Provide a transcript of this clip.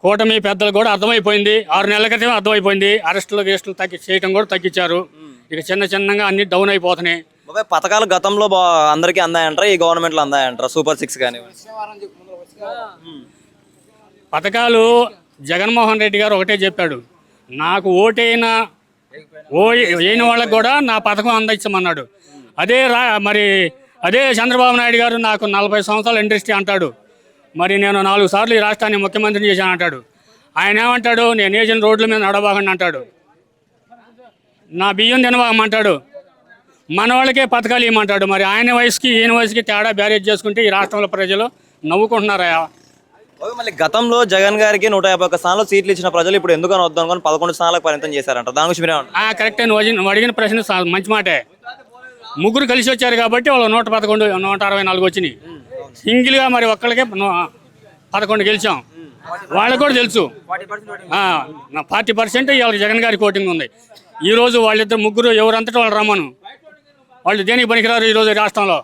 కూటమి పెద్దలు కూడా అర్థమైపోయింది. 6 నెలల క్రితం అర్థమైపోయింది. అరెస్టులు గెస్టులు చేయడం కూడా తగ్గించారు. ఇక చిన్నగా అన్ని డౌన్ అయిపోతున్నాయి. బాబాయ్ పథకాలు గతంలో అందరికీ అందాయంటారా? ఈ గవర్నమెంట్లో అందాయంటారా? సూపర్ 6 కానీ పథకాలు జగన్మోహన్ రెడ్డి గారు ఒకటే చెప్పాడు, నాకు వేయని వాళ్ళకి కూడా నా పథకం అందించమన్నాడు. అదే చంద్రబాబు నాయుడు గారు నాకు 40 సంవత్సరాల ఇండస్ట్రీ అంటాడు. మరి నేను 4 సార్లు ఈ రాష్ట్రాన్ని ముఖ్యమంత్రిని చేశాను అంటాడు. ఆయన ఏమంటాడు, నేను వేసిన రోడ్ల మీద నడవకండి అంటాడు. నా బియ్యం తినవామంటాడు. మన వాళ్ళకే పథకాలు ఇవ్వమంటాడు. మరి ఆయన వయసుకి ఈయన వయసుకి తేడా బ్యారేజ్ చేసుకుంటే ఈ రాష్ట్రంలో ప్రజలు నవ్వుకుంటున్నారా? మళ్ళీ గతంలో జగన్ గారికి 151 స్థానాలు సీట్లు ఇచ్చిన ప్రజలు ఇప్పుడు ఎందుకని వద్దనుకొని 11 స్థానాలకు పరిమితం చేశారంట. దాని గురించి మీరేమంటారు? కరెక్టే, నువ్వు అడిగిన ప్రశ్న మంచి మాటే. ముగ్గురు కలిసి వచ్చారు కాబట్టి వాళ్ళు 111, 164 వచ్చినాయి. సింగిల్గా మరి ఒక్కళ్ళకే 11 గెలిచాం. వాళ్ళకు కూడా తెలుసు 40% వాళ్ళకి జగన్ గారి కోటింగ్ ఉంది. ఈరోజు వాళ్ళిద్దరు ముగ్గురు ఎవరంతటా వాళ్ళు రమ్మను, వాళ్ళు దేనికి పనికిరారు ఈరోజు రాష్ట్రంలో.